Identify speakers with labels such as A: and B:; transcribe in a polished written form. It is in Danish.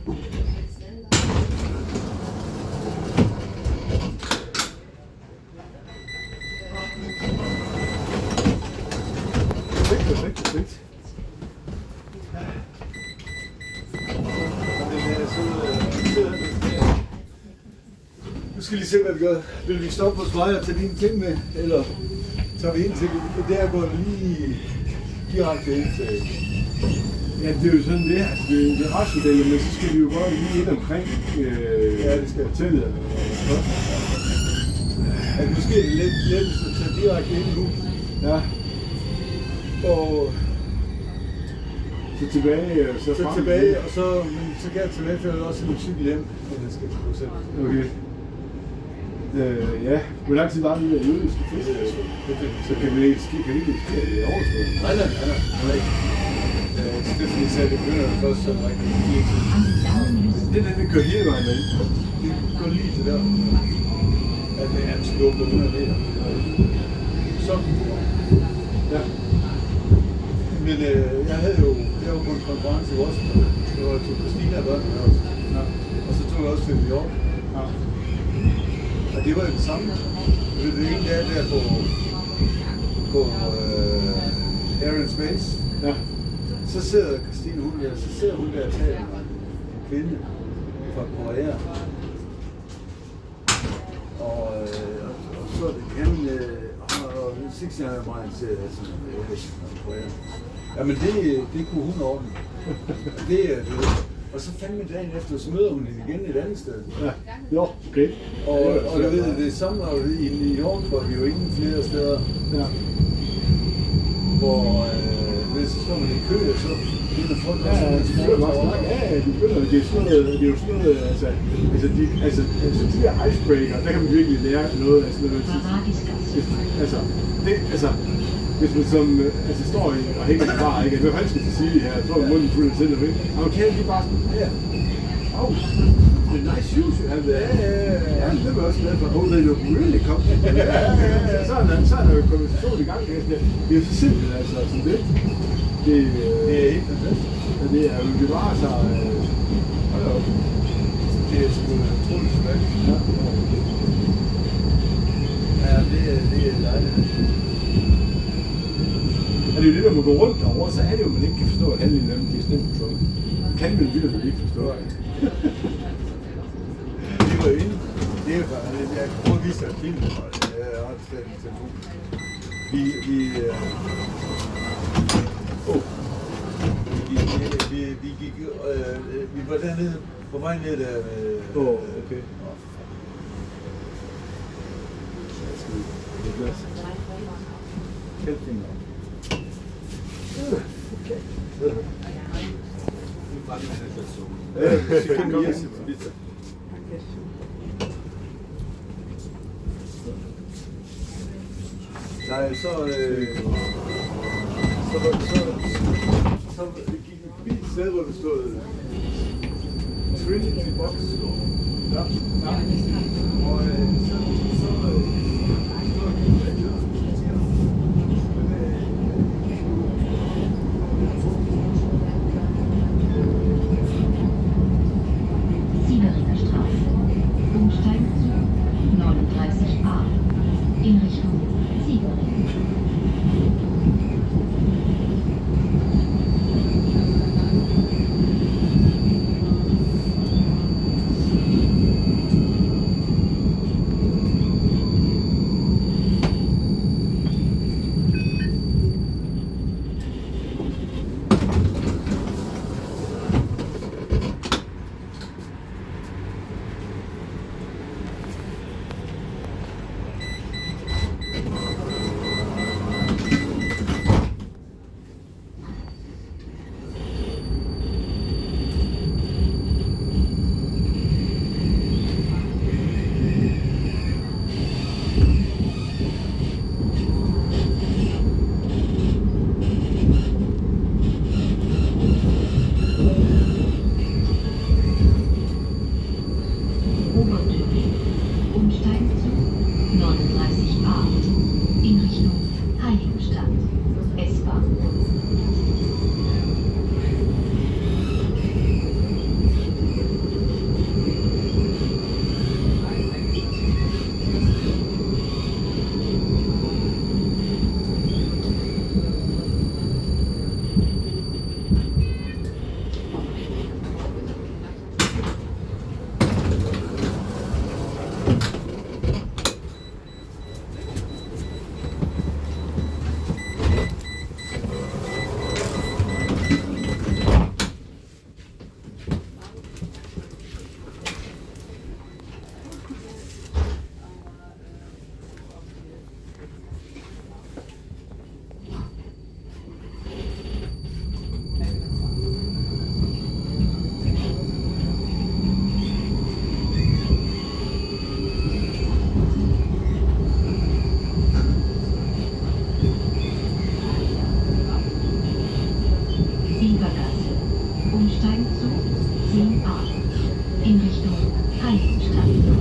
A: Perfekt. Nu skal lige se, hvad vi gør. Vil vi stoppe hos mig og tage dine ting med, eller tager vi ind til det? Der går lige direkte ind til...
B: Ja, det er jo sådan det. Altså, det er retsmodellen, men så skal vi jo godt lige ind omkring
A: ja, det skal
B: hotellet.
A: Er det måske lidt lettest at tage direkte ind nu?
B: Ja.
A: Og
B: så tilbage,
A: så tilbage, og så kan jeg tilbage også en cykel hjem, når jeg skal til Bruxelles.
B: Okay. Ja, hvor lang tid var det der jødiske fest? Så kan vi ikke ske det overstået?
A: Nej. Stephanie sagde, at det begynder først som rigtig 4
B: Det der, vi kører hele vejen med.
A: Det går lige til der. At det er en skub på 100 meter. Så. Ja. Men jeg var på en konference i Washington. Det var til Christina og børnene også. Ja. Og så tog jeg også til New York. Ja. Og det var jo det samme. Det ene dag der på Air and Space.
B: Ja.
A: Så sidder Christine hun der og taler med en kvinde fra Korea. Og så han og Sixten er meget interesseret af sådan Korea. Jamen det kunne hun ordne. Det og så fandme dagen efter, så møder hun hende igen et andet sted.
B: Ja, jo, okay.
A: Og du ved, det samme var i New York, hvor vi jo ingen flere steder. Ja. Hvor så står man i kø, og så begynder folk også
B: det er jo sådan noget, altså de der icebreaker, der kan man virkelig lære noget af sådan noget. Hvis man som står og hænger i bar, ikke? Hvad fanden skal jeg sige her? Jeg tror, munden fuld af tænder, ikke? Amerikanerne, de bare sådan, ja. The nice shoes you have there. Ja, det var også glad for. Oh, they look really comfortable. Så er der jo konversation i gang. Det er jo så simpelt, altså, som det. Det
A: er helt fantastisk.
B: Det er jo, det var så...
A: Det er sgu utroligt svært. Ja, det er dejligt.
B: Og det er jo det, når man går rundt derovre, så er det jo, man ikke kan forstå, at halvdelen af dem bliver stemt på Trump. Kan man virkelig ikke forstå.
A: Det var inde. Det er bare, jeg kan prøve at vise dig en film. Jeg har slet en telefon. Vi var dernede, på vej ned der.
B: Okay.
A: Kældfinger. Okay. Nej, så gik vi forbi et sted, hvor der stod Trinity Box Store. Ja. Og
C: Sieveringer Straße. Umsteigen zu 39a in Richtung Sievering. 10a in Richtung Heiligenstadt.